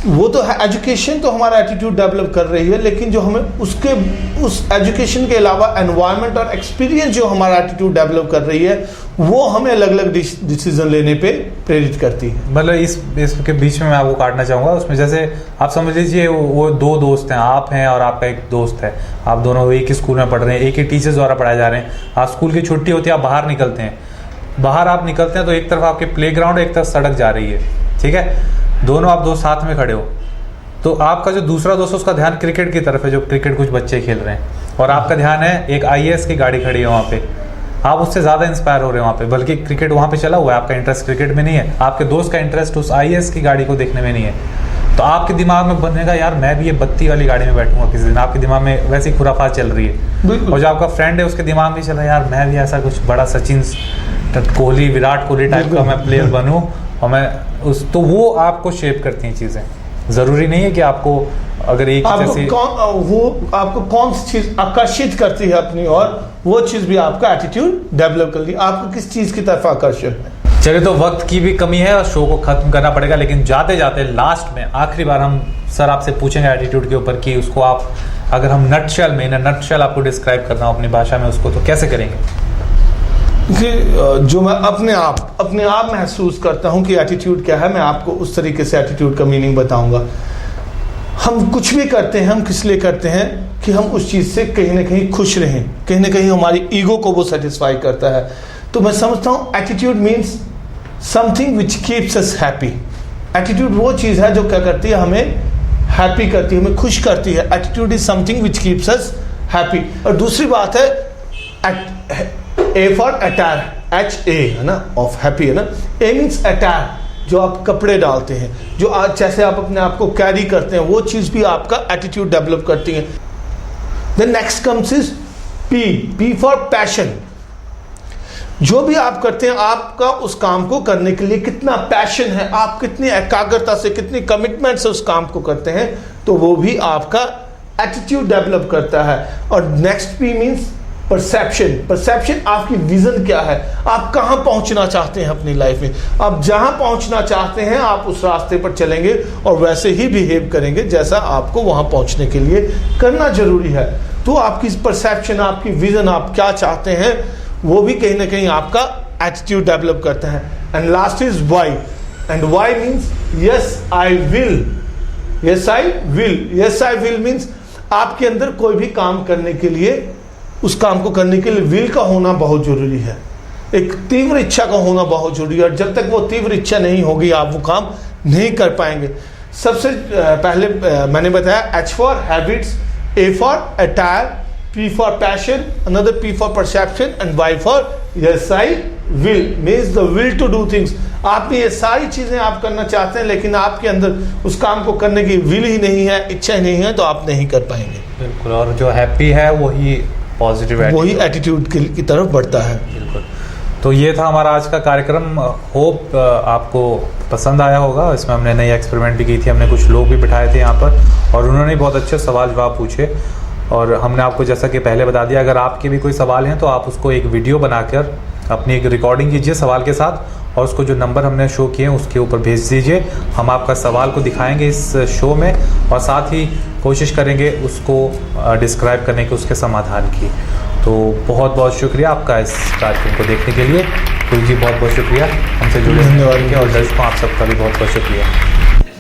वो तो है, एजुकेशन तो हमारा एटीट्यूड डेवलप कर रही है, लेकिन जो हमें उस एजुकेशन के अलावा एनवायरनमेंट और एक्सपीरियंस जो हमारा एटीट्यूड डेवलप कर रही है वो हमें अलग अलग डिसीजन लेने पे प्रेरित करती है। मतलब इसके बीच में मैं आपको काटना चाहूँगा, उसमें जैसे आप समझ लीजिए वो दो दोस्त हैं, आप हैं और आपका एक दोस्त है, आप दोनों एक ही स्कूल में पढ़ रहे हैं, एक ही टीचर्स द्वारा पढ़ाए जा रहे हैं। आप स्कूल की छुट्टी होती है, आप बाहर निकलते हैं, तो एक तरफ आपके प्लेग्राउंड, एक तरफ सड़क जा रही है, ठीक है, दोनों आप दोस्त साथ में खड़े हो, तो आपका जो दूसरा दोस्त उसका ध्यान क्रिकेट की तरफ है, जो क्रिकेट कुछ बच्चे खेल रहे हैं, और आपका ध्यान है एक IAS की गाड़ी खड़ी है वहाँ पे, आप उससे ज़्यादा इंस्पायर हो रहे हो वहाँ पे, बल्कि क्रिकेट वहाँ पे चला हुआ है, आपका इंटरेस्ट क्रिकेट में नहीं है, आपके दोस्त का इंटरेस्ट उस IAS की गाड़ी को देखने में नहीं है, तो आपके दिमाग में बनेगा यार मैं भी ये बत्ती वाली गाड़ी में बैठूंगा किसी दिन, आपके दिमाग में वैसी खुराफात चल रही है। और जो आपका फ्रेंड है उसके दिमाग में चला यार मैं भी ऐसा कुछ बड़ा सचिन कोहली, विराट कोहली टाइप का मैं प्लेयर बनूं, और मैं तो वो आपको शेप करती हैं चीज़ें। ज़रूरी नहीं है कि आपको अगर एक जैसे आपको कौन सी चीज़ आकर्षित करती है अपनी और वो चीज़ भी आपका एटीट्यूड डेवलप कर ली, आपको किस चीज़ की तरफ आकर्षण है। चलिए, तो वक्त की भी कमी है और शो को खत्म करना पड़ेगा, लेकिन जाते जाते लास्ट में आखिरी बार हम सर आपसे पूछेंगे एटीट्यूड के ऊपर कि उसको आप अगर हम नटशेल आपको डिस्क्राइब करना हो अपनी भाषा में उसको, तो कैसे करेंगे? जो मैं अपने आप महसूस करता हूं कि एटीट्यूड क्या है, मैं आपको उस तरीके से एटीट्यूड का मीनिंग बताऊंगा। हम कुछ भी करते हैं, हम किस लिए करते हैं कि हम उस चीज़ से कहीं ना कहीं खुश रहें, कहीं ना कहीं हमारी ईगो को वो सेटिस्फाई करता है। तो मैं समझता हूँ attitude means something which keeps us happy. Attitude वो चीज़ है जो क्या करती है, हमें हैप्पी करती है, हमें खुश करती है। Attitude is something which keeps us happy. और दूसरी बात है A फॉर अटायर, HA है ना, ऑफ हैप्पी है ना। A मीन्स अटायर, जो आप कपड़े डालते हैं, जो आज जैसे आप अपने आप को कैरी करते हैं, वो चीज़ भी आपका एटीट्यूड डेवलप करती है। Then next comes is P for passion. जो भी आप करते हैं, आपका उस काम को करने के लिए कितना पैशन है, आप कितनी एकाग्रता से, कितनी कमिटमेंट से उस काम को करते हैं, तो वो भी आपका एटीट्यूड डेवलप करता है। और नेक्स्ट P मीन्स परसेप्शन आपकी विजन क्या है, आप कहां पहुंचना चाहते हैं अपनी लाइफ में। आप जहां पहुंचना चाहते हैं आप उस रास्ते पर चलेंगे और वैसे ही बिहेव करेंगे जैसा आपको वहां पहुंचने के लिए करना जरूरी है। तो आपकी परसेप्शन, आपकी विजन, आप क्या चाहते हैं, वो भी कहीं ना कहीं आपका एटीट्यूड डेवलप करता है। And last is Y, and Y means yes I will. Yes I will means आपके अंदर कोई भी काम करने के लिए, उस काम को करने के लिए विल का होना बहुत जरूरी है, एक तीव्र इच्छा का होना बहुत जरूरी है। और जब तक वो तीव्र इच्छा नहीं होगी आप वो काम नहीं कर पाएंगे। सबसे पहले मैंने बताया H for habits, A for attire, P for passion, another P for perception and Y for yes I will means the will to do things. आप ये सारी चीजें आप करना चाहते हैं, लेकिन आपके अंदर उस काम को करने की विल ही नहीं है, इच्छा ही नहीं है, तो आप नहीं कर पाएंगे। बिल्कुल, और जो हैप्पी है वही पॉजिटिव वही एटीट्यूड की तरफ बढ़ता है। बिल्कुल। तो ये था हमारा आज का कार्यक्रम। होप आपको पसंद आया होगा। इसमें हमने नई एक्सपेरिमेंट भी की थी, हमने कुछ लोग भी बिठाए थे यहाँ पर और उन्होंने बहुत अच्छे सवाल जवाब पूछे। और हमने आपको जैसा कि पहले बता दिया, अगर आपके भी कोई सवाल हैं तो आप उसको एक वीडियो बनाकर अपनी एक रिकॉर्डिंग कीजिए सवाल के साथ, और उसको जो नंबर हमने शो किए हैं उसके ऊपर भेज दीजिए। हम आपका सवाल को दिखाएंगे इस शो में और साथ ही कोशिश करेंगे उसको डिस्क्राइब करने की, उसके समाधान की। तो बहुत बहुत शुक्रिया आपका इस कार्यक्रम को देखने के लिए। कुल जी बहुत बहुत शुक्रिया हमसे जुड़े रहने के, और दर्शकों आप सबका भी बहुत बहुत शुक्रिया।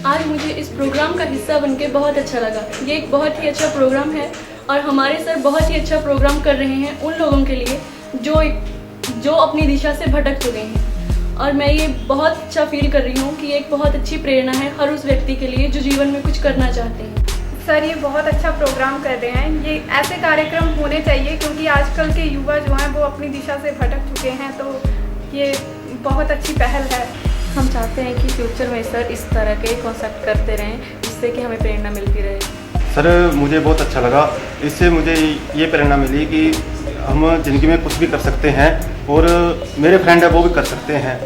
आज मुझे इस प्रोग्राम का हिस्सा बनके बहुत अच्छा लगा। ये एक बहुत ही अच्छा प्रोग्राम है और हमारे सर बहुत ही अच्छा प्रोग्राम कर रहे हैं उन लोगों के लिए जो अपनी दिशा से भटक चुके हैं। और मैं ये बहुत अच्छा फील कर रही हूँ कि एक बहुत अच्छी प्रेरणा है हर उस व्यक्ति के लिए जो जीवन में कुछ करना चाहते हैं। सर ये बहुत अच्छा प्रोग्राम कर रहे हैं, ये ऐसे कार्यक्रम होने चाहिए क्योंकि आजकल के युवा जो हैं वो अपनी दिशा से भटक चुके हैं, तो ये बहुत अच्छी पहल है। हम चाहते हैं कि फ्यूचर में सर इस तरह के कॉन्सेप्ट करते रहें जिससे कि हमें प्रेरणा मिलती रहे। सर मुझे बहुत अच्छा लगा, इससे मुझे ये प्रेरणा मिली कि हम ज़िंदगी में कुछ भी कर सकते हैं और मेरे फ्रेंड है वो भी कर सकते हैं।